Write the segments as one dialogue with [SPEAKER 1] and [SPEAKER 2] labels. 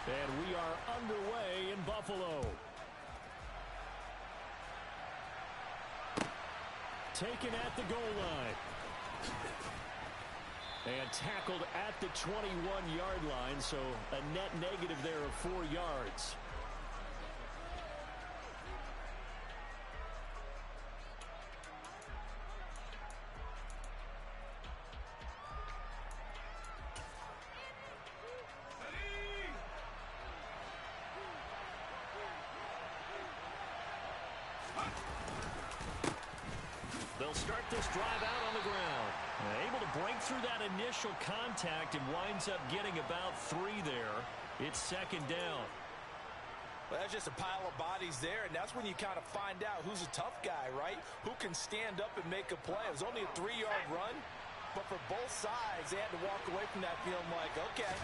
[SPEAKER 1] And we are underway in Buffalo. Taken at the goal line. And tackled at the 21-yard line, so a net negative there of 4 yards. They'll start this drive out on the ground. Able to break through that initial contact and winds up getting about 3 there. It's second down.
[SPEAKER 2] Well, that's just a pile of bodies there, and that's when you kind of find out who's a tough guy, right? Who can stand up and make a play. It was only a 3-yard run, but for both sides, they had to walk away from that feeling like, okay,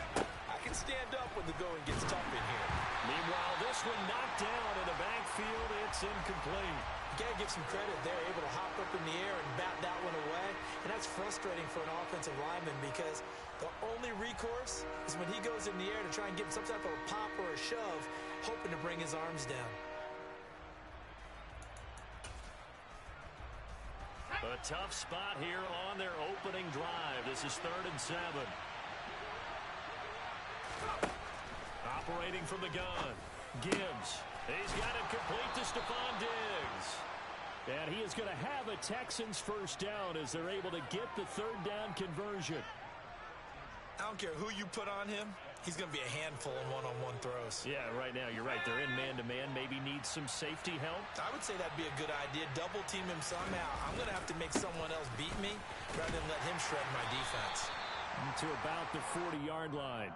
[SPEAKER 2] I can stand up when the going gets tough in here.
[SPEAKER 1] Meanwhile, this one knocked down in the backfield. It's incomplete.
[SPEAKER 2] You got to give some credit there, able to hop up in the air and bat that one away. And that's frustrating for an offensive lineman because the only recourse is when he goes in the air to try and get some type of a pop or a shove, hoping to bring his arms down.
[SPEAKER 1] A tough spot here on their opening drive. This is 3rd and 7. Operating from the gun. Gibbs. He's got it complete to Stephon Diggs. And he is going to have a Texans first down as they're able to get the 3rd down conversion.
[SPEAKER 2] I don't care who you put on him. He's going to be a handful in one-on-one throws.
[SPEAKER 1] Yeah, right now you're right. They're in man-to-man. Maybe needs some safety help.
[SPEAKER 2] I would say that'd be a good idea. Double team him somehow. I'm going to have to make someone else beat me rather than let him shred my defense.
[SPEAKER 1] To about the 40-yard line.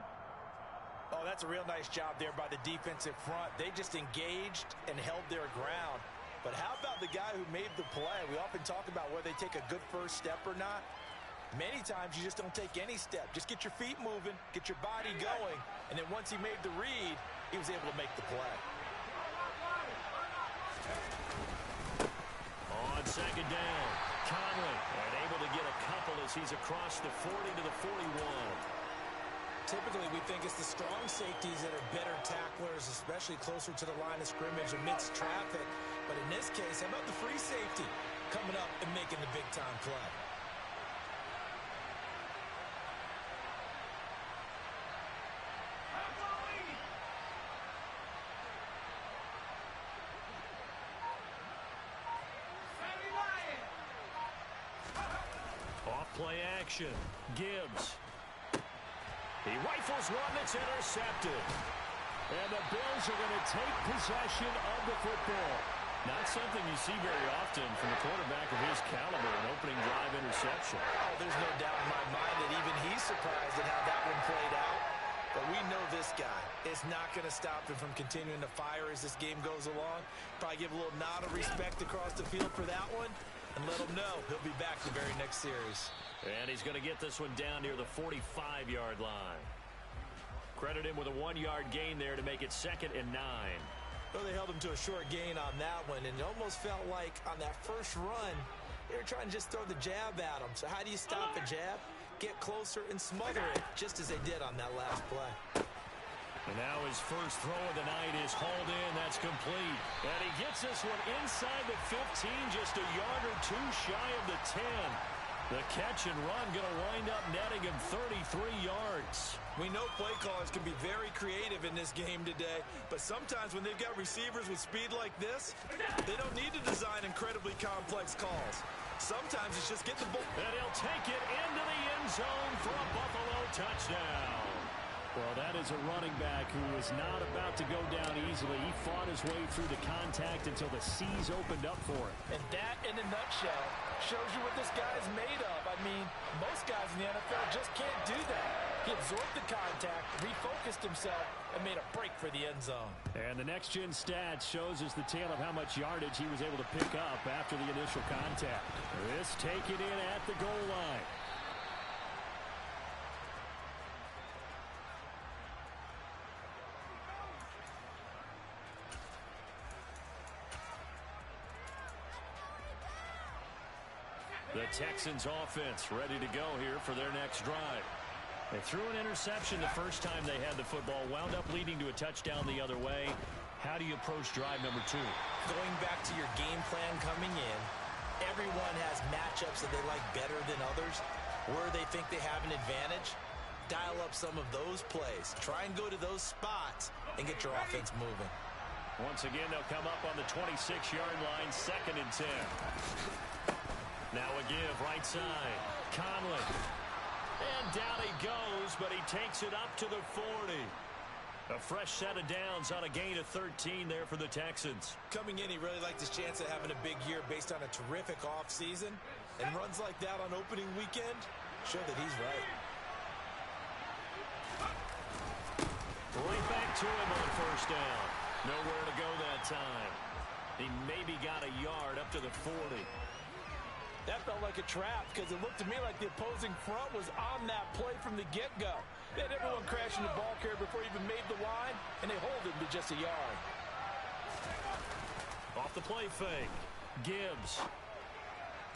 [SPEAKER 2] Oh, that's a real nice job there by the defensive front. They just engaged and held their ground. But how about the guy who made the play? We often talk about whether they take a good first step or not. Many times you just don't take any step. Just get your feet moving, get your body going, and then once he made the read, he was able to make the play.
[SPEAKER 1] On second down, Conley and able to get a couple as he's across the 40 to the 41.
[SPEAKER 2] Typically, we think it's the strong safeties that are better tacklers, especially closer to the line of scrimmage amidst traffic. But in this case, how about the free safety coming up and making the big-time play?
[SPEAKER 1] Off-play action. Gibbs. He rifles one that's intercepted. And the Bills are going to take possession of the football. Not something you see very often from a quarterback of his caliber, an opening drive interception.
[SPEAKER 2] Oh, there's no doubt in my mind that even he's surprised at how that one played out. But we know this guy is not going to stop him from continuing to fire as this game goes along. Probably give a little nod of respect across the field for that one and let him know he'll be back the very next series.
[SPEAKER 1] And he's going to get this one down near the 45-yard line. Credit him with a 1-yard gain there to make it 2nd and 9.
[SPEAKER 2] Well, they held him to a short gain on that one, and it almost felt like on that first run, they were trying to just throw the jab at him. So how do you stop a jab? Get closer and smother it, just as they did on that last play.
[SPEAKER 1] And now his first throw of the night is hauled in. That's complete. And he gets this one inside the 15, just a yard or two shy of the 10. The catch and run going to wind up netting him 33 yards.
[SPEAKER 2] We know play callers can be very creative in this game today, but sometimes when they've got receivers with speed like this, they don't need to design incredibly complex calls. Sometimes it's just get the ball.
[SPEAKER 1] And he'll take it into the end zone for a Buffalo touchdown. Well, that is a running back who is not about to go down easily. He fought his way through the contact until the seas opened up for him.
[SPEAKER 2] And that, in a nutshell, shows you what this guy is made of. I mean, most guys in the NFL just can't do that. He absorbed the contact, refocused himself, and made a break for the end zone.
[SPEAKER 1] And the next-gen stats shows us the tale of how much yardage he was able to pick up after the initial contact. This taken in at the goal line. The Texans offense ready to go here for their next drive. They threw an interception the first time they had the football, wound up leading to a touchdown the other way. How do you approach drive number 2?
[SPEAKER 2] Going back to your game plan coming in, everyone has matchups that they like better than others. Where they think they have an advantage, dial up some of those plays. Try and go to those spots and get your offense moving.
[SPEAKER 1] Once again, they'll come up on the 26-yard line, 2nd and 10. Now a give, right side. Conley. And down he goes, but he takes it up to the 40. A fresh set of downs on a gain of 13 there for the Texans.
[SPEAKER 2] Coming in, he really liked his chance of having a big year based on a terrific offseason. And runs like that on opening weekend show that he's right.
[SPEAKER 1] Right back to him on 1st down. Nowhere to go that time. He maybe got a yard up to the 40.
[SPEAKER 2] That felt like a trap because it looked to me like the opposing front was on that play from the get-go. They had everyone crashing the ball carrier before he even made the line, and they hold him to just a yard.
[SPEAKER 1] Off the play fake. Gibbs.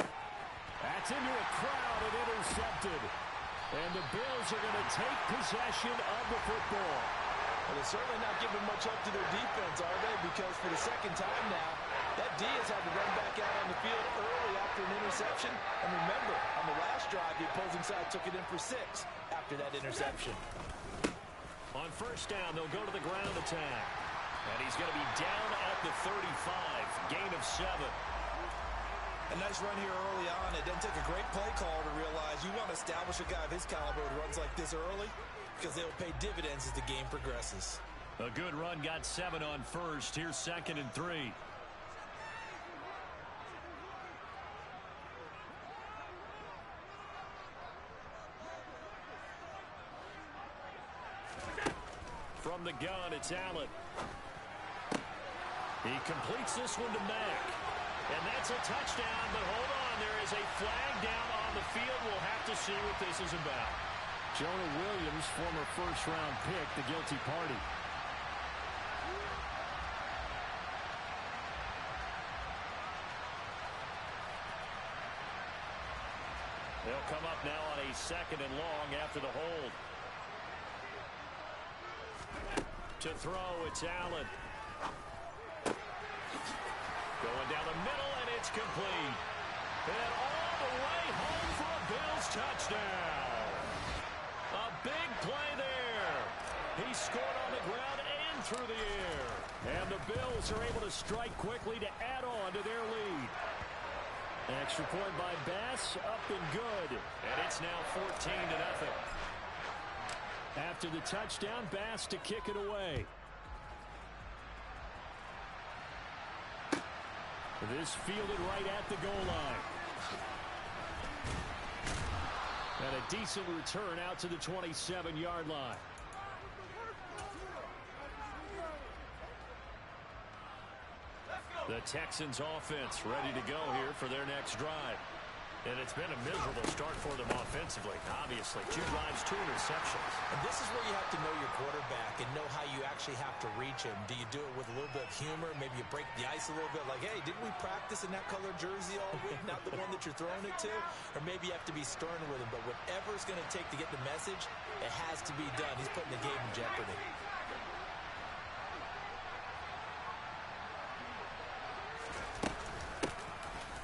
[SPEAKER 1] That's into a crowd and intercepted. And the Bills are going to take possession of the football.
[SPEAKER 2] Well, they're certainly not giving much up to their defense, are they? Because for the second time now, that D has had to run back out on the field early after an interception. And remember, on the last drive, the opposing side took it in for 6 after that interception.
[SPEAKER 1] On 1st down, they'll go to the ground attack. And he's going to be down at the 35. Gain of 7.
[SPEAKER 2] A nice run here early on. It doesn't take a great play caller to realize you want to establish a guy of his caliber who runs like this early because they'll pay dividends as the game progresses.
[SPEAKER 1] A good run, got 7 on 1st. Here's 2nd and 3. From the gun, it's Allen. He completes this one to Mack. And that's a touchdown, but hold on. There is a flag down on the field. We'll have to see what this is about. Jonah Williams, former first-round pick, the guilty party. They'll come up now on a 2nd and long after the hold. To throw, it's Allen. Going down the middle, and it's complete. And all the way home for a Bills touchdown. A big play there. He scored on the ground and through the air. And the Bills are able to strike quickly to add on to their lead. Extra point by Bass, up and good. And it's now 14-0. After the touchdown, Bass to kick it away. This fielded right at the goal line. And a decent return out to the 27-yard line. The Texans offense ready to go here for their next drive. And it's been a miserable start for them offensively, obviously. 2 drives, 2 interceptions.
[SPEAKER 2] And this is where you have to know your quarterback and know how you actually have to reach him. Do you do it with a little bit of humor? Maybe you break the ice a little bit like, hey, didn't we practice in that color jersey all week, not the one that you're throwing it to? Or maybe you have to be stern with him. But whatever it's going to take to get the message, it has to be done. He's putting the game in jeopardy.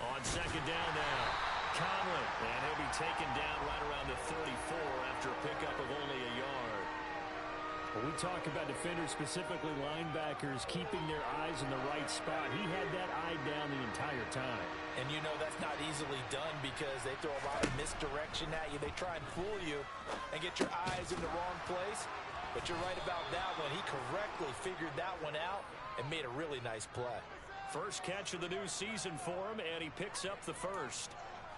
[SPEAKER 1] On 2nd down now. Conley, and he'll be taken down right around the 34 after a pickup of only a yard. When we talk about defenders, specifically linebackers, keeping their eyes in the right spot, he had that eye down the entire time.
[SPEAKER 2] And you know that's not easily done because they throw a lot of misdirection at you. They try and fool you and get your eyes in the wrong place. But you're right about that one. He correctly figured that one out and made a really nice play.
[SPEAKER 1] First catch of the new season for him, and he picks up the first.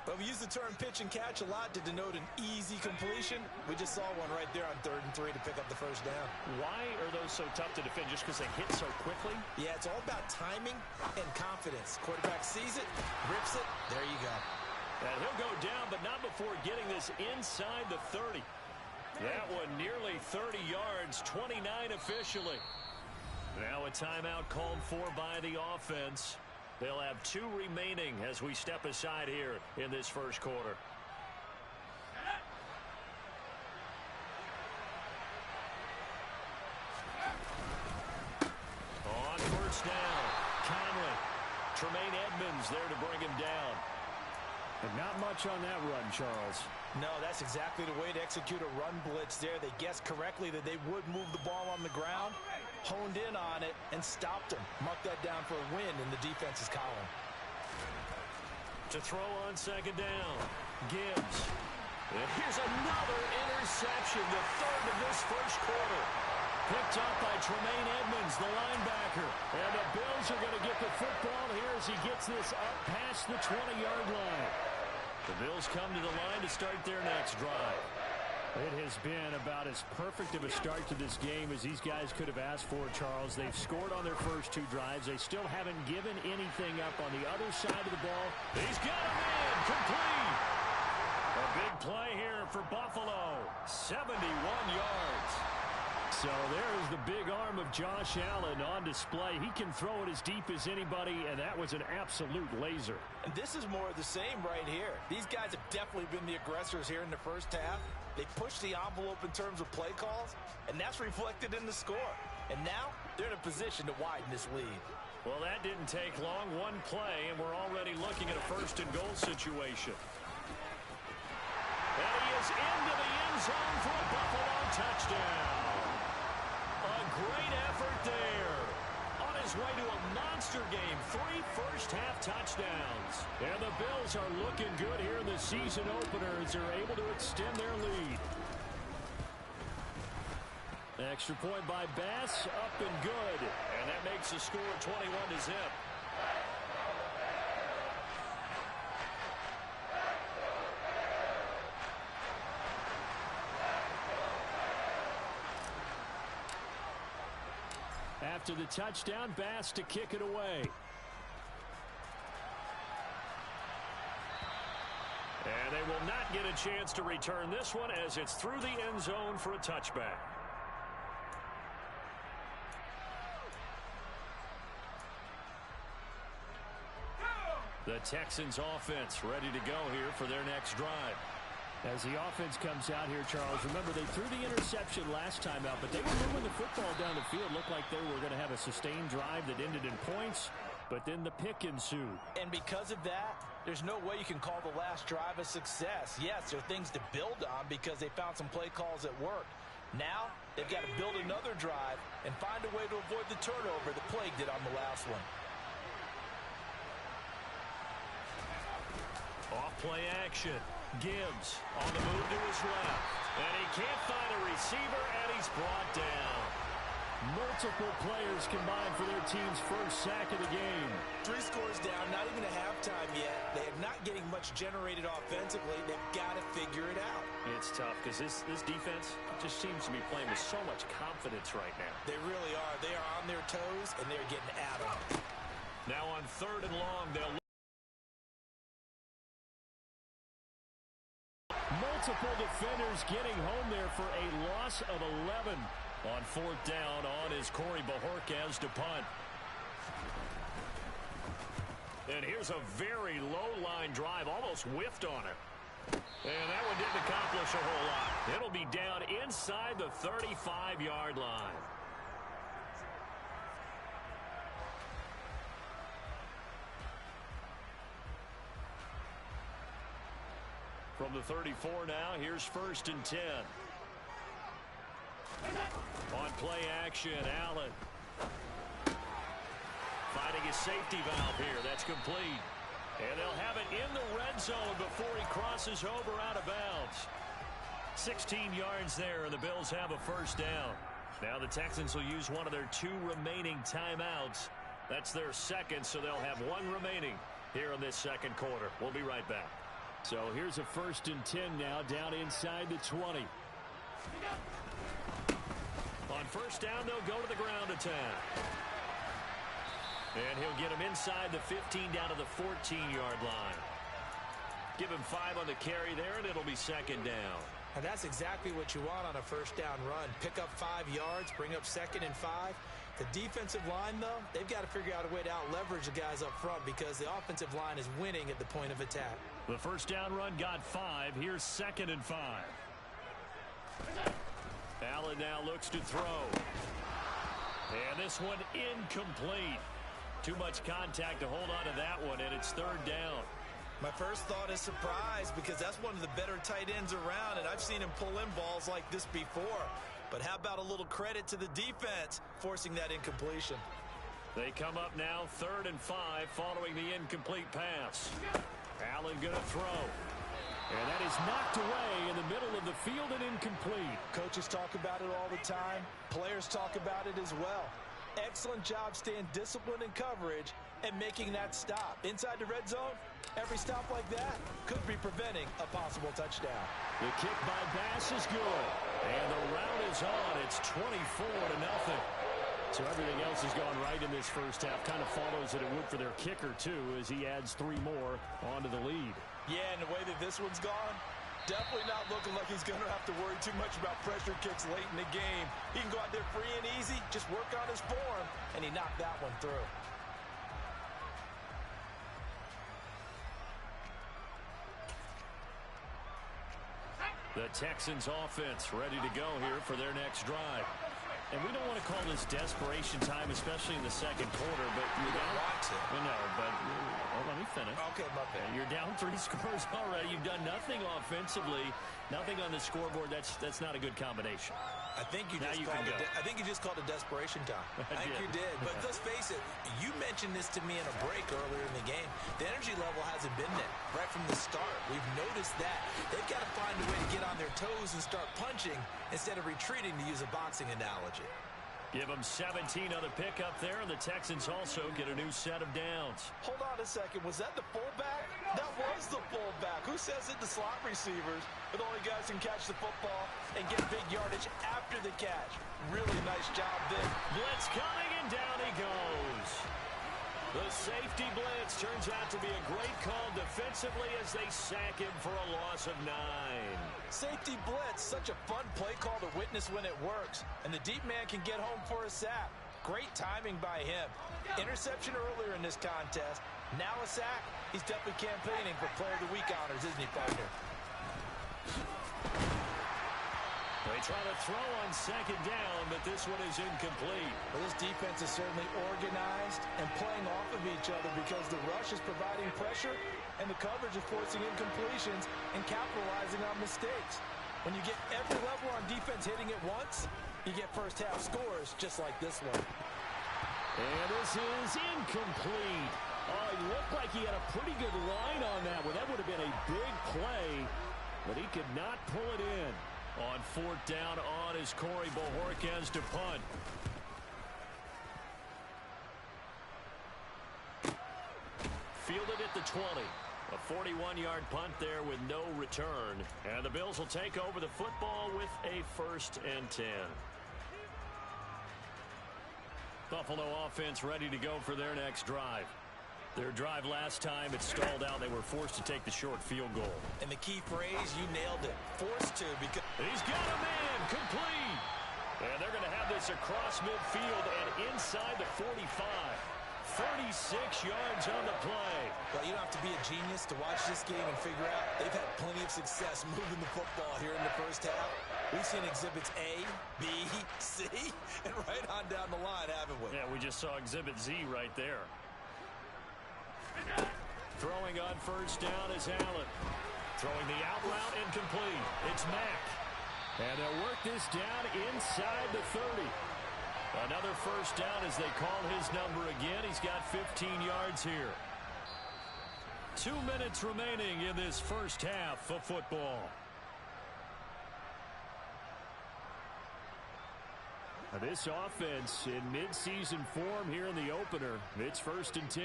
[SPEAKER 2] But we use the term pitch and catch a lot to denote an easy completion. We just saw one right there on 3rd and 3 to pick up the first down.
[SPEAKER 1] Why are those so tough to defend? Just because they hit so quickly?
[SPEAKER 2] Yeah, it's all about timing and confidence. Quarterback sees it, rips it, there you go.
[SPEAKER 1] And he'll go down, but not before getting this inside the 30. That one nearly 30 yards, 29 officially. Now a timeout called for by the offense. They'll have 2 remaining as we step aside here in this first quarter. Tremaine Edmonds there to bring him down.
[SPEAKER 3] But not much on that run, Charles.
[SPEAKER 2] No, that's exactly the way to execute a run blitz there. They guessed correctly that they would move the ball on the ground, honed in on it, and stopped them. Mark that down for a win in the defense's column.
[SPEAKER 1] To throw on second down, Gibbs. And here's another interception, the third of this first quarter. Picked up by Tremaine Edmonds, the linebacker. And the Bills are going to get the football here as he gets this up past the 20-yard line. The Bills come to the line to start their next drive.
[SPEAKER 3] It has been about as perfect of a start to this game as these guys could have asked for, Charles. They've scored on their first two drives. They still haven't given anything up on the other side of the ball.
[SPEAKER 1] He's got him in, complete. A big play here for Buffalo, 71 yards.
[SPEAKER 3] So there is the big arm of Josh Allen on display. He can throw it as deep as anybody, and that was an absolute laser.
[SPEAKER 2] And this is more of the same right here. These guys have definitely been the aggressors here in the first half. They pushed the envelope in terms of play calls, and that's reflected in the score. And now they're in a position to widen this lead.
[SPEAKER 1] Well, that didn't take long. One play, and we're already looking at a first-and-goal situation. And he is into the end zone for a Buffalo touchdown. A great effort there. On his way to a monster game, 3 first-half touchdowns. And the Bills are looking good here in the season opener as they're able to extend their lead.
[SPEAKER 3] Extra point by Bass, up and good.
[SPEAKER 1] And that makes the score 21-0.
[SPEAKER 3] After the touchdown, Bass to kick it away.
[SPEAKER 1] And they will not get a chance to return this one as it's through the end zone for a touchback. The Texans offense ready to go here for their next drive.
[SPEAKER 3] As the offense comes out here, Charles, remember they threw the interception last time out, but they were moving the football down the field. Looked like they were going to have a sustained drive that ended in points, but then the pick ensued.
[SPEAKER 2] And because of that, there's no way you can call the last drive a success. Yes, there are things to build on because they found some play calls that worked. Now, they've got to build another drive and find a way to avoid the turnover that plagued it on the last one.
[SPEAKER 1] Off play action. Gibbs on the move to his left. And he can't find a receiver, and he's brought down.
[SPEAKER 3] Multiple players combined for their team's first sack of the game.
[SPEAKER 2] 3 scores down, not even a halftime yet. They are not getting much generated offensively. They've got to figure it out.
[SPEAKER 1] It's tough because this defense just seems to be playing with so much confidence right now.
[SPEAKER 2] They really are. They are on their toes, and they're getting at them.
[SPEAKER 1] Now on 3rd and long, they'll
[SPEAKER 3] multiple defenders getting home there for a loss of 11.
[SPEAKER 1] On 4th down on is Corey Bajorquez to punt. And here's a very low-line drive, almost whiffed on it. And that one didn't accomplish a whole lot. It'll be down inside the 35-yard line. From the 34 now, here's 1st and 10. On play action, Allen. Finding his safety valve here. That's complete. And they'll have it in the red zone before he crosses over out of bounds. 16 yards there, and the Bills have a first down. Now the Texans will use one of their 2 remaining timeouts. That's their second, so they'll have 1 remaining here in this second quarter. We'll be right back.
[SPEAKER 3] So here's a 1st and 10 now, down inside the 20.
[SPEAKER 1] On 1st down, they'll go to the ground attack. And he'll get him inside the 15 down to the 14-yard line. Give him 5 on the carry there, and it'll be 2nd down.
[SPEAKER 2] And that's exactly what you want on a 1st down run. Pick up 5 yards, bring up 2nd and 5. The defensive line, though, they've got to figure out a way to out-leverage the guys up front because the offensive line is winning at the point of attack.
[SPEAKER 1] The 1st down run got 5. Here's 2nd and 5. Allen now looks to throw. And this one incomplete.
[SPEAKER 3] Too much contact to hold on to that one, and it's third down.
[SPEAKER 2] My first thought is surprise because that's one of the better tight ends around, and I've seen him pull in balls like this before. But how about a little credit to the defense forcing that incompletion?
[SPEAKER 3] They come up now 3rd and 5 following the incomplete pass. Allen going to throw. And that is knocked away in the middle of the field and incomplete.
[SPEAKER 2] Coaches talk about it all the time. Players talk about it as well. Excellent job staying disciplined in coverage and making that stop. Inside the red zone, every stop like that could be preventing a possible touchdown.
[SPEAKER 3] The kick by Bass is good. And the route is on. It's 24-0. So everything else has gone right in this first half. Kind of follows that it would for their kicker, too, as he adds 3 more onto the lead.
[SPEAKER 2] Yeah, and the way that this one's gone, definitely not looking like he's going to have to worry too much about pressure kicks late in the game. He can go out there free and easy, just work on his form, and he knocked that one through.
[SPEAKER 3] The Texans offense ready to go here for their next drive. And we don't want to call this desperation time, especially in the second quarter, but you're down. No, but let me finish.
[SPEAKER 2] Okay, my bad.
[SPEAKER 3] You're down 3 scores already. You've done nothing offensively, nothing on the scoreboard. That's not a good combination.
[SPEAKER 2] I think you just called it desperation time. I think you did. But let's face it, you mentioned this to me in a break earlier in the game. The energy level hasn't been there right from the start. We've noticed that. They've got to find a way to get on their toes and start punching instead of retreating, to use a boxing analogy.
[SPEAKER 3] Give them 17 on the pickup there, and the Texans also get a new set of downs.
[SPEAKER 2] Hold on a second. Was that the fullback? That was the fullback. Who says it? The slot receivers are the only guys who can catch the football and get big yardage after the catch. Really nice job there.
[SPEAKER 3] Blitz coming, and down he goes. The safety blitz turns out to be a great call defensively as they sack him for a loss of 9.
[SPEAKER 2] Safety blitz, such a fun play call to witness when it works. And the deep man can get home for a sack. Great timing by him. Interception earlier in this contest. Now a sack. He's definitely campaigning for Player of the Week honors, isn't he, partner?
[SPEAKER 3] They try to throw on second down, but this one is incomplete.
[SPEAKER 2] Well, this defense is certainly organized and playing off of each other because the rush is providing pressure and the coverage is forcing incompletions and capitalizing on mistakes. When you get every level on defense hitting at once, you get first half scores just like this one.
[SPEAKER 3] And this is incomplete. Oh, he looked like he had a pretty good line on that one. That would have been a big play, but he could not pull it in. On 4th down on is Corey Bojorquez to punt. Fielded at the 20. A 41-yard punt there with no return. And the Bills will take over the football with a 1st and 10. Buffalo offense ready to go for their next drive. Their drive last time, it stalled out. They were forced to take the short field goal.
[SPEAKER 2] And the key phrase, you nailed it. Forced to, because
[SPEAKER 3] he's got a man, complete. And they're going to have this across midfield and inside the 45. 36 yards on the play.
[SPEAKER 2] Well, you don't have to be a genius to watch this game and figure out they've had plenty of success moving the football here in the first half. We've seen exhibits A, B, C, and right on down the line, haven't we?
[SPEAKER 3] Yeah, we just saw exhibit Z right there. Throwing on 1st down is Allen. Throwing the out route incomplete. It's Mack. And they'll work this down inside the 30. Another 1st down as they call his number again. He's got 15 yards here. 2 minutes remaining in this first half of football. This offense in midseason form here in the opener. It's 1st and 10.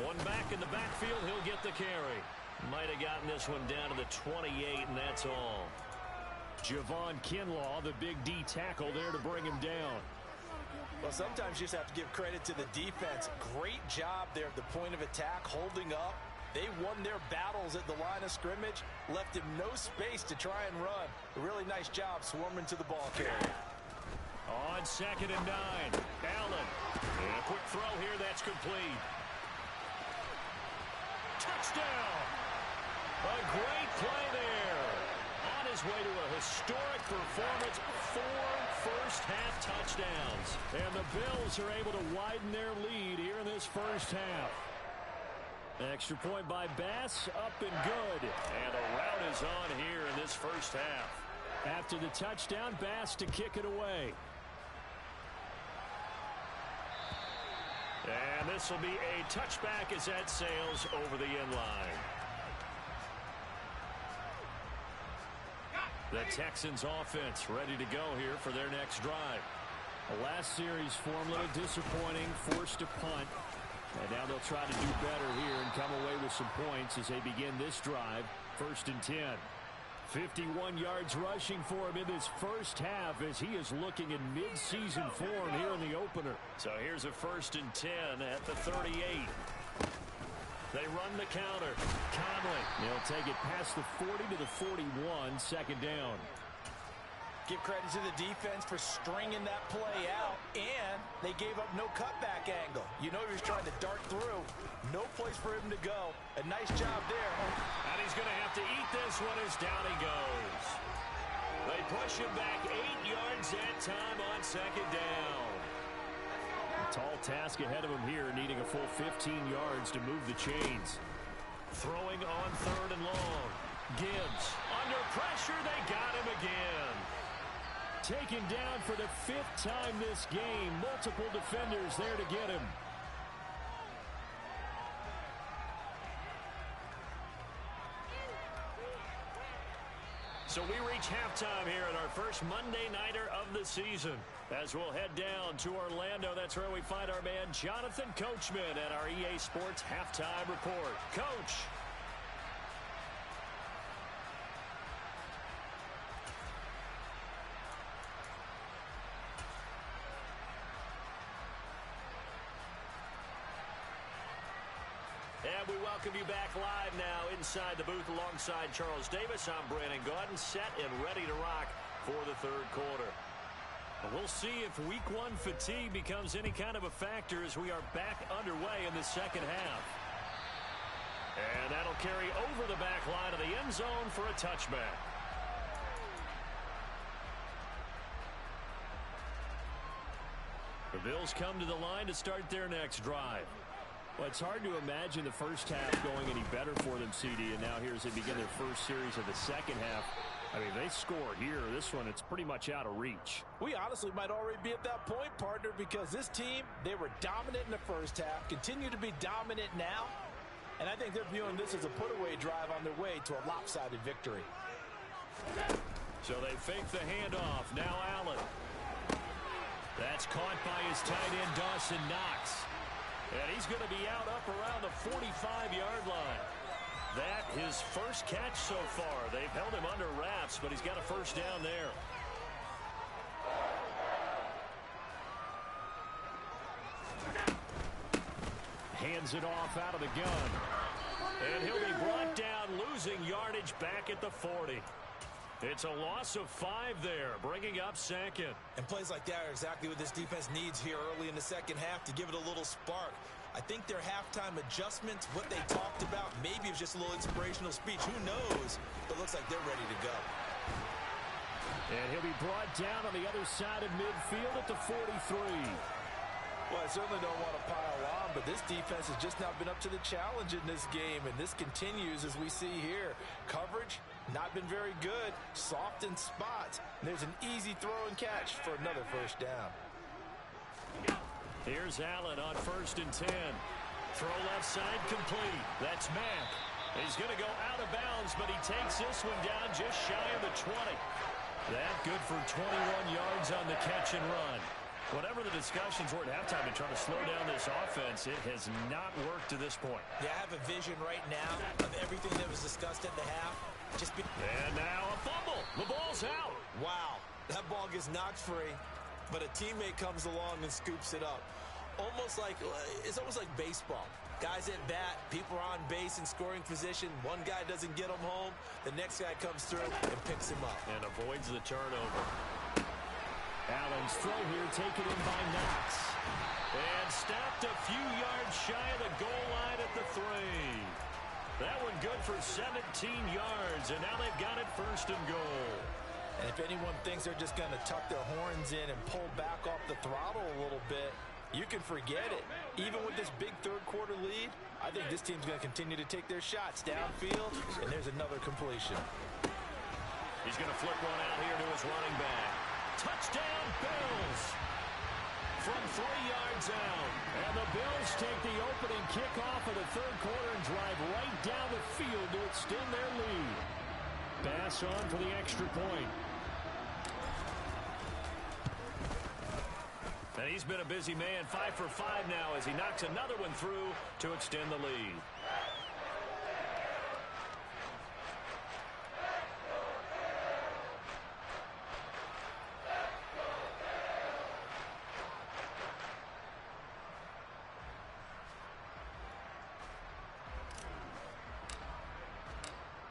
[SPEAKER 3] One back in the backfield. He'll get the carry. Might have gotten this one down to the 28, and that's all. Javon Kinlaw, the big D tackle there to bring him down.
[SPEAKER 2] Well, sometimes you just have to give credit to the defense. Great job there at the point of attack, holding up. They won their battles at the line of scrimmage, left him no space to try and run. A really nice job swarming to the ball carrier.
[SPEAKER 3] On 2nd and 9, Allen. And a quick throw here, that's complete. Touchdown! A great play there. On his way to a historic performance, 4 first half touchdowns. And the Bills are able to widen their lead here in this first half. Extra point by Bass, up and good. And a rout is on here in this first half. After the touchdown, Bass to kick it away. And this will be a touchback as that sails over the end line. The Texans offense ready to go here for their next drive. The last series form a little disappointing, forced to punt. And now they'll try to do better here and come away with some points as they begin this drive. 1st and 10. 51 yards rushing for him in this first half as he is looking in mid-season form here in the opener. So here's a 1st and 10 at the 38. They run the counter. Conley, they'll take it past the 40 to the 41, 2nd down.
[SPEAKER 2] Give credit to the defense for stringing that play out, and they gave up no cutback angle. You know he was trying to dart through. No place for him to go. A nice job there.
[SPEAKER 3] And he's going to have to eat this one as down he goes. They push him back 8 yards that time on 2nd down. A tall task ahead of him here, needing a full 15 yards to move the chains. Throwing on 3rd and long. Gibbs under pressure. They got him again. Taken down for the 5th time this game. Multiple defenders there to get him. So we reach halftime here at our first Monday Nighter of the season. As we'll head down to Orlando, that's where we find our man Jonathan Coachman at our EA Sports Halftime Report. Coach. And we welcome you back live now inside the booth alongside Charles Davis. I'm Brandon Gaudin, set and ready to rock for the 3rd quarter. And we'll see if week 1 fatigue becomes any kind of a factor as we are back underway in the 2nd half. And that'll carry over the back line of the end zone for a touchback. The Bills come to the line to start their next drive. Well, it's hard to imagine the first half going any better for them, CD, and now here as they begin their first series of the 2nd half. I mean, they score here. This one, it's pretty much out of reach.
[SPEAKER 2] We honestly might already be at that point, partner, because this team, they were dominant in the first half, continue to be dominant now, and I think they're viewing this as a put-away drive on their way to a lopsided victory.
[SPEAKER 3] So they fake the handoff. Now Allen. That's caught by his tight end, Dawson Knox. And he's going to be out up around the 45-yard line. That his first catch so far. They've held him under wraps, but he's got a 1st down there. Hands it off out of the gun. And he'll be brought down, losing yardage back at the 40. It's a loss of 5 there, bringing up 2nd.
[SPEAKER 2] And plays like that are exactly what this defense needs here early in the 2nd half to give it a little spark. I think their halftime adjustments, what they talked about, maybe it was just a little inspirational speech. Who knows? But it looks like they're ready to go.
[SPEAKER 3] And he'll be brought down on the other side of midfield at the 43.
[SPEAKER 2] Well, I certainly don't want to pile on, but this defense has just not been up to the challenge in this game, and this continues as we see here. Coverage, not been very good. Soft in spots. And there's an easy throw and catch for another 1st down.
[SPEAKER 3] Here's Allen on 1st and 10. Throw left side complete. That's Mack. He's going to go out of bounds, but he takes this one down just shy of the 20. That good for 21 yards on the catch and run. Whatever the discussions were at halftime in trying to slow down this offense, it has not worked to this point.
[SPEAKER 2] Yeah, I have a vision right now of everything that was discussed at the half.
[SPEAKER 3] And now a fumble. The ball's out.
[SPEAKER 2] Wow, that ball gets knocked free, but a teammate comes along and scoops it up. It's almost like baseball. Guys at bat, people are on base in scoring position. One guy doesn't get them home. The next guy comes through and picks him up.
[SPEAKER 3] And avoids the turnover. Allen's throw here taken in by Knox. And stopped a few yards shy of the goal line at the 3. That one good for 17 yards, and now they've got it 1st and goal.
[SPEAKER 2] And if anyone thinks they're just going to tuck their horns in and pull back off the throttle a little bit, you can forget it. Even with this big third-quarter lead, I think this team's going to continue to take their shots downfield, and there's another completion.
[SPEAKER 1] He's going to flip one out here to his running back. Touchdown, Bills! From 3 yards out. And the Bills take the opening kickoff of the third quarter and drive right down the field to extend their lead. Bass on for the extra point. And he's been a busy man, 5 for 5 now as he knocks another one through to extend the lead.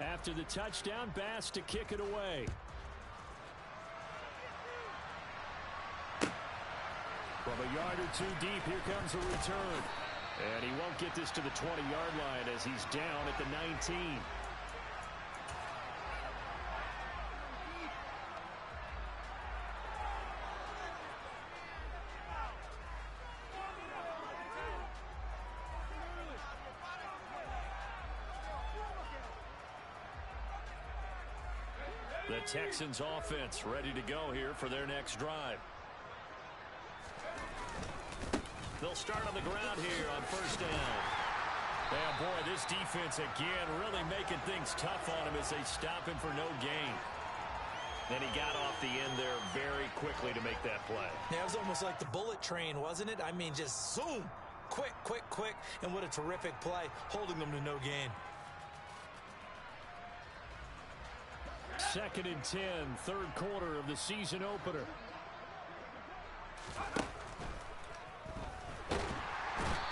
[SPEAKER 1] After the touchdown, Bass to kick it away. From a yard or two deep, here comes a return. And he won't get this to the 20-yard line as he's down at the 19. The Texans offense ready to go here for their next drive. They'll start on the ground here on first down. And boy, this defense again really making things tough on him as they stop him for no gain. Then he got off the end there very quickly to make that play.
[SPEAKER 2] Yeah, it was almost like the bullet train, wasn't it? I mean, just zoom. Quick, quick, quick. And what a terrific play, holding them to no gain.
[SPEAKER 3] 2nd and 10, third quarter of the season opener.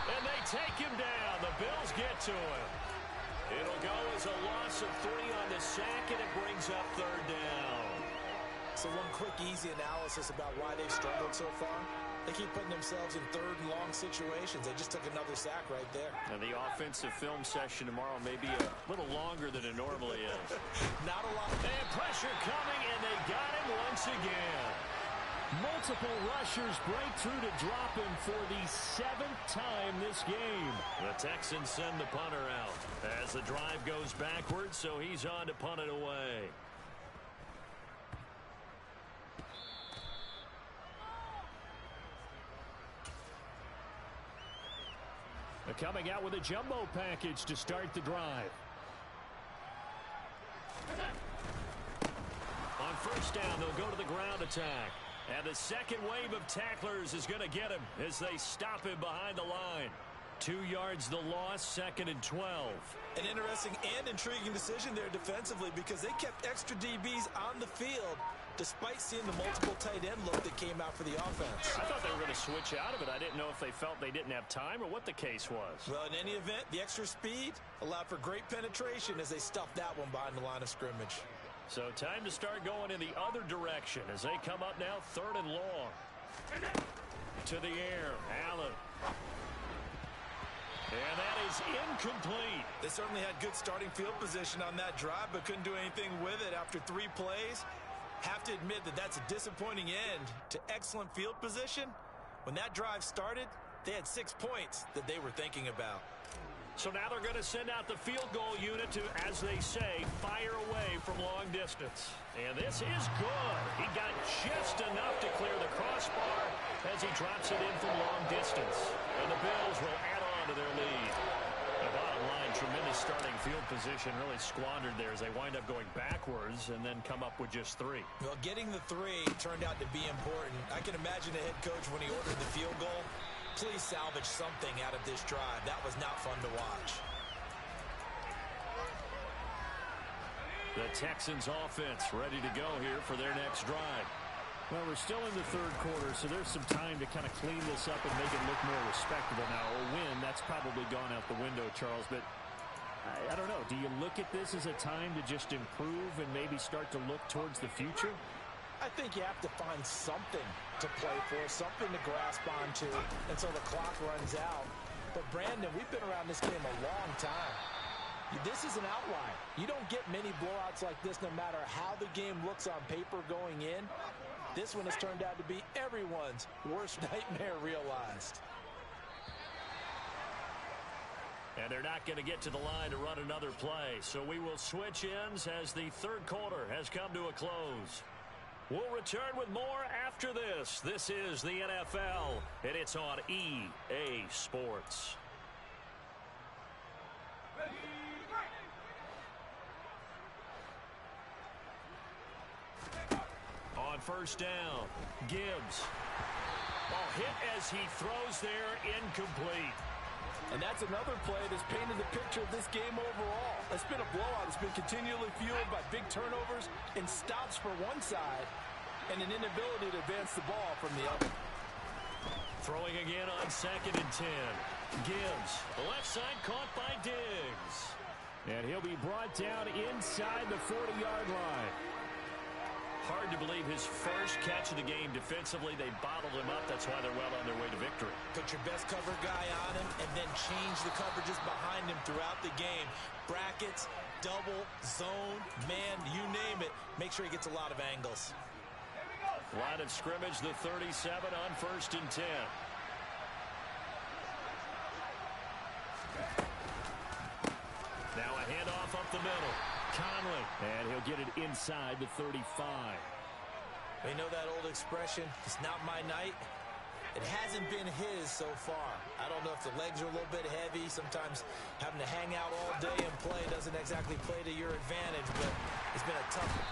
[SPEAKER 3] And they take him down. The Bills get to him. It'll go as a loss of 3 on the sack, and it brings up third down.
[SPEAKER 2] So one quick, easy analysis about why they've struggled so far. They keep putting themselves in third and long situations. They just took another sack right there.
[SPEAKER 3] And the offensive film session tomorrow may be a little longer than it normally is.
[SPEAKER 2] Not a lot.
[SPEAKER 3] And pressure coming, and they got him once again. Multiple rushers break through to drop him for the 7th time this game. The Texans send the punter out as the drive goes backwards, so he's on to punt it away. They're coming out with a jumbo package to start the drive. On first down, they'll go to the ground attack. And the second wave of tacklers is going to get him as they stop him behind the line. 2 yards the loss, 2nd and 12.
[SPEAKER 2] An interesting and intriguing decision there defensively because they kept extra DBs on the field despite seeing the multiple tight end look that came out for the offense.
[SPEAKER 3] I thought they were going to switch out of it. I didn't know if they felt they didn't have time or what the case was.
[SPEAKER 2] Well, in any event, the extra speed allowed for great penetration as they stuffed that one behind the line of scrimmage.
[SPEAKER 3] So time to start going in the other direction as they come up now 3rd and long. To the air, Allen. And that is incomplete.
[SPEAKER 2] They certainly had good starting field position on that drive, but couldn't do anything with it after 3 plays. Have to admit that that's a disappointing end to excellent field position. When that drive started, they had 6 points that they were thinking about.
[SPEAKER 3] So now they're going to send out the field goal unit to, as they say, fire away from long distance. And this is good. He got just enough to clear the crossbar as he drops it in from long distance. And the Bills will add on to their lead. The bottom line, tremendous starting field position, really squandered there as they wind up going backwards and then come up with just 3.
[SPEAKER 2] Well, getting the 3 turned out to be important. I can imagine the head coach when he ordered the field goal. Please salvage something out of this drive. That was not fun to watch.
[SPEAKER 3] The Texans offense ready to go here for their next drive. Well, we're still in the 3rd quarter, so there's some time to kind of clean this up and make it look more respectable now. A win, that's probably gone out the window, Charles, but I don't know. Do you look at this as a time to just improve and maybe start to look towards the future?
[SPEAKER 2] I think you have to find something to play for, something to grasp onto until the clock runs out. But, Brandon, we've been around this game a long time. This is an outlier. You don't get many blowouts like this no matter how the game looks on paper going in. This one has turned out to be everyone's worst nightmare realized.
[SPEAKER 3] And they're not going to get to the line to run another play. So we will switch ends as the third quarter has come to a close. We'll return with more after this. This is the NFL, and it's on EA Sports. On first down, Gibbs. Ball hit as he throws there, incomplete.
[SPEAKER 2] And that's another play that's painted the picture of this game overall. It's been a blowout. It's been continually fueled by big turnovers and stops for one side and an inability to advance the ball from the other.
[SPEAKER 3] Throwing again on 2nd and 10. Gibbs, the left side caught by Diggs. And he'll be brought down inside the 40-yard line. Hard to believe his first catch of the game defensively. They bottled him up. That's why they're well on their way to victory.
[SPEAKER 2] Put your best cover guy on him and then change the coverages behind him throughout the game. Brackets, double, zone, man, you name it. Make sure he gets a lot of angles.
[SPEAKER 3] Line of scrimmage, the 37 on 1st and 10. Now a handoff up the middle. Conley, and he'll get it inside the 35.
[SPEAKER 2] We know that old expression, it's not my night. It hasn't been his so far. I don't know if the legs are a little bit heavy. Sometimes having to hang out all day and play doesn't exactly play to your advantage, but it's been a tough one.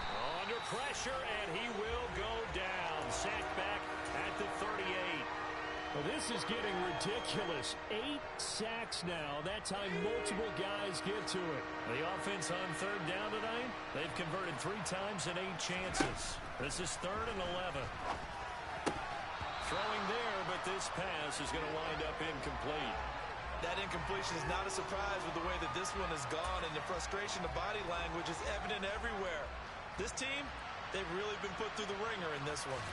[SPEAKER 3] Under pressure, and he will go down. Sacked back at the 38. Well, this is getting ridiculous. 8 sacks now. That time multiple guys get to it. The offense on 3rd down tonight, they've converted 3 times in 8 chances. This is 3rd and 11. Throwing there, but this pass is going to wind up incomplete.
[SPEAKER 2] That incompletion is not a surprise with the way that this one has gone, and the frustration of body language is evident everywhere. This team, they've really been put through the ringer in this one.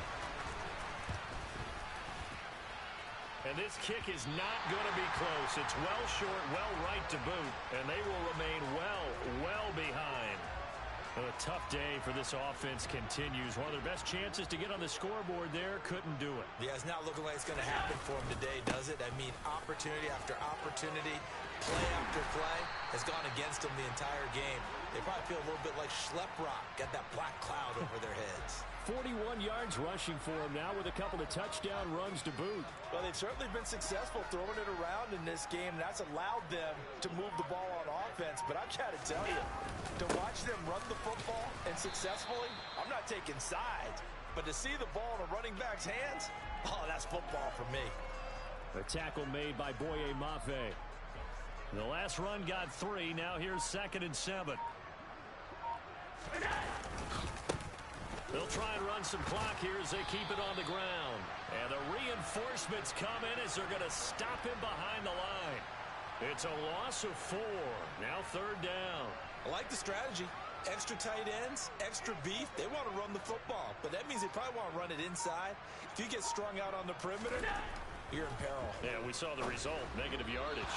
[SPEAKER 3] And this kick is not going to be close. It's well short, well right to boot, and they will remain well behind. A tough day for this offense continues. One of their best chances to get on the scoreboard there, couldn't do it.
[SPEAKER 2] Yeah, it's not looking like it's going to happen for them today, does it? I mean, opportunity after opportunity, play after play has gone against them the entire game. They probably feel a little bit like Schlep Rock, got that black cloud over their heads.
[SPEAKER 3] 41 yards rushing for him now with a couple of touchdown runs to boot.
[SPEAKER 2] Well, they've certainly been successful throwing it around in this game. That's allowed them to move the ball on offense. But I've got to tell you, to watch them run the football and successfully, I'm not taking sides. But to see the ball in a running back's hands, oh, that's football for me.
[SPEAKER 3] A tackle made by Boye Mafe. The last run got 3. Now here's 2nd and 7. They'll try and run some clock here as they keep it on the ground. And the reinforcements come in as they're going to stop him behind the line. It's a loss of 4. Now 3rd down.
[SPEAKER 2] I like the strategy. Extra tight ends, extra beef. They want to run the football, but that means they probably want to run it inside. If you get strung out on the perimeter, you're in peril.
[SPEAKER 3] Yeah, we saw the result, negative yardage.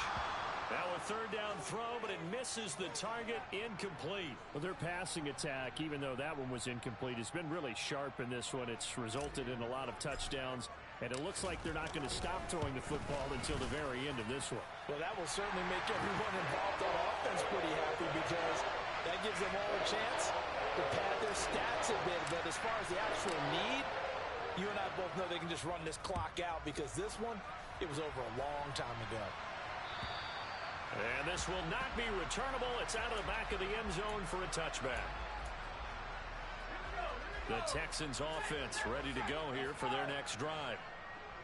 [SPEAKER 3] Now a 3rd down throw, but it misses the target, incomplete. Well, their passing attack, even though that one was incomplete, has been really sharp in this one. It's resulted in a lot of touchdowns, and it looks like they're not going to stop throwing the football until the very end of this one.
[SPEAKER 2] Well, that will certainly make everyone involved on offense pretty happy because that gives them all a chance to pad their stats a bit. But as far as the actual need, you and I both know they can just run this clock out because this one, it was over a long time ago.
[SPEAKER 3] And this will not be returnable. It's out of the back of the end zone for a touchback. The Texans offense ready to go here for their next drive.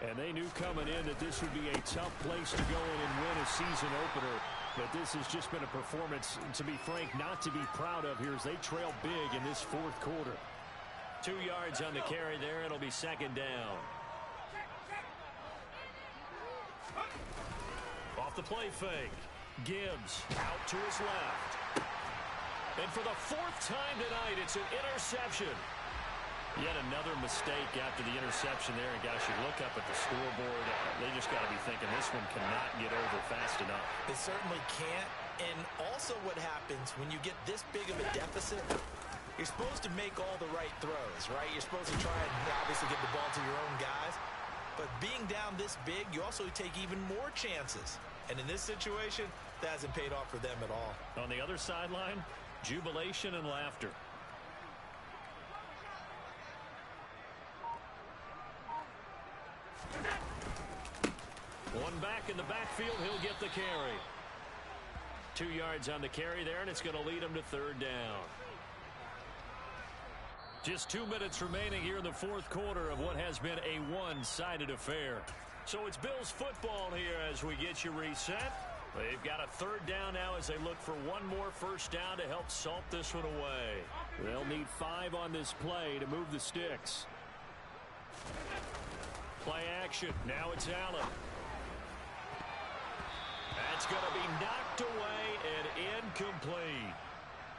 [SPEAKER 3] And they knew coming in that this would be a tough place to go in and win a season opener. But this has just been a performance, to be frank, not to be proud of here as they trail big in this 4th quarter. 2 yards on the carry there. It'll be 2nd down. Off the play fake. Gibbs out to his left. And for the 4th time tonight, it's an interception. Yet another mistake after the interception there. And guys, you look up at the scoreboard, they just got to be thinking this one cannot get over fast enough.
[SPEAKER 2] It certainly can't. And also what happens when you get this big of a deficit, you're supposed to make all the right throws, right? You're supposed to try and obviously get the ball to your own guys. But being down this big, you also take even more chances. And in this situation, that hasn't paid off for them at all.
[SPEAKER 3] On the other sideline, jubilation and laughter. One back in the backfield, he'll get the carry. 2 yards on the carry there, and it's going to lead him to third down. Just 2 minutes remaining here in the fourth quarter of what has been a one-sided affair. So it's Bills football here as we get you reset. They've got a third down now as they look for one more first down to help salt this one away. They'll need 5 on this play to move the sticks. Play action. Now it's Allen. That's going to be knocked away and incomplete.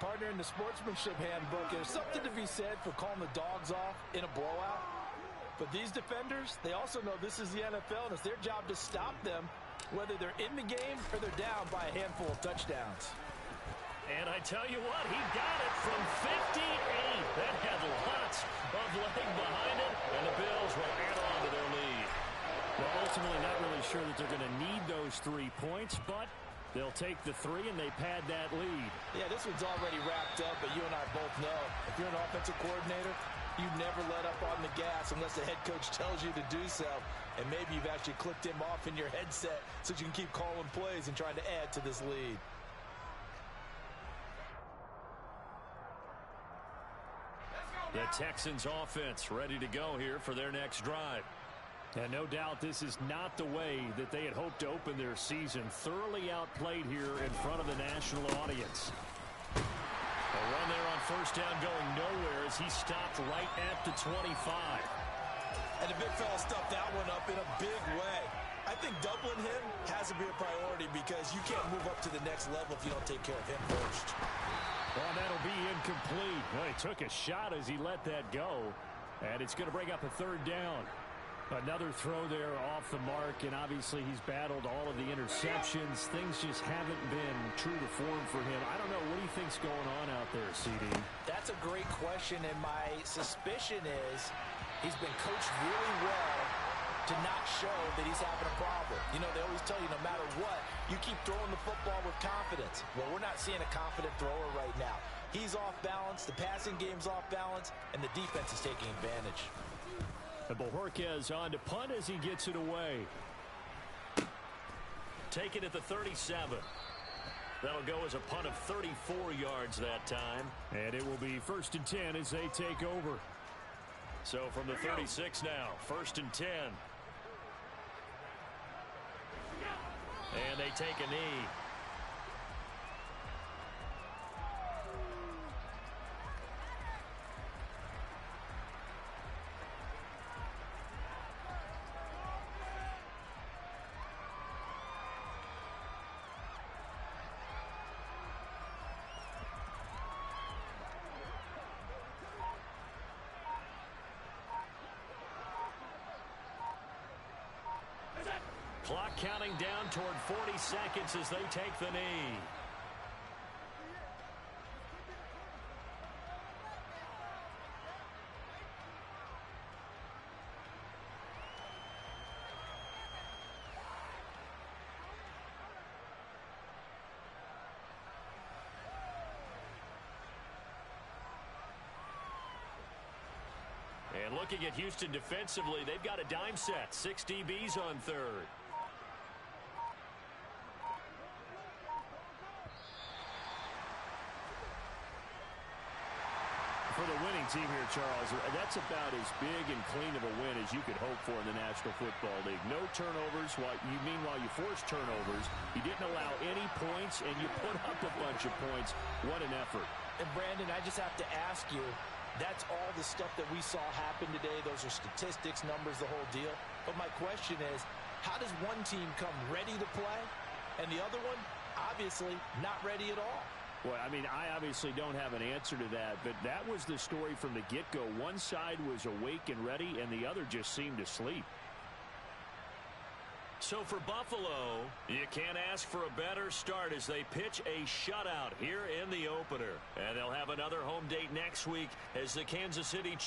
[SPEAKER 2] Partner, in the sportsmanship handbook, there's something to be said for calling the dogs off in a blowout. But these defenders, they also know this is the NFL, and it's their job to stop them, whether they're in the game or they're down by a handful of touchdowns.
[SPEAKER 3] And I tell you what, he got it from 58. That had lots of leg behind it, and the Bills will add on to their lead. Well, ultimately not really sure that they're going to need those 3 points, but they'll take the 3 and they pad that lead.
[SPEAKER 2] Yeah, this one's already wrapped up, but you and I both know if you're an offensive coordinator, you never let up on the gas unless the head coach tells you to do so. And maybe you've actually clicked him off in your headset so you can keep calling plays and trying to add to this lead.
[SPEAKER 3] The Texans offense ready to go here for their next drive. And no doubt this is not the way that they had hoped to open their season. Thoroughly outplayed here in front of the national audience. A run there on first down going nowhere as he stopped right at the 25.
[SPEAKER 2] And the big fella stuffed that one up in a big way. I think doubling him has to be a priority because you can't move up to the next level if you don't take care of him first.
[SPEAKER 3] Well, that'll be incomplete. Well, he took a shot as he let that go. And it's going to bring up a third down. Another throw there off the mark, and obviously he's battled all of the interceptions. Things just haven't been true to form for him. I don't know. What do you think's going on out there, CD?
[SPEAKER 2] That's a great question, and my suspicion is he's been coached really well to not show that he's having a problem. You know, they always tell you no matter what, you keep throwing the football with confidence. Well, we're not seeing a confident thrower right now. He's off balance, the passing game's off balance, and the defense is taking advantage.
[SPEAKER 3] And Bojorquez on to punt as he gets it away. Take it at the 37. That'll go as a punt of 34 yards that time. And it will be 1st and 10 as they take over. So from the 36 now, 1st and 10. And they take a knee. Clock counting down toward 40 seconds as they take the knee. And looking at Houston defensively, they've got a dime set. 6 DBs on third. For the winning team here, Charles, that's about as big and clean of a win as you could hope for in the National Football League. No turnovers. Meanwhile, you forced turnovers. You didn't allow any points, and you put up a bunch of points. What an effort.
[SPEAKER 2] And, Brandon, I just have to ask you, that's all the stuff that we saw happen today. Those are statistics, numbers, the whole deal. But my question is, how does one team come ready to play, and the other one, obviously, not ready at all?
[SPEAKER 3] Well, I mean, I obviously don't have an answer to that, but that was the story from the get-go. One side was awake and ready, and the other just seemed to sleep.
[SPEAKER 1] So for Buffalo, you can't ask for a better start as they pitch a shutout here in the opener. And they'll have another home date next week as the Kansas City Chiefs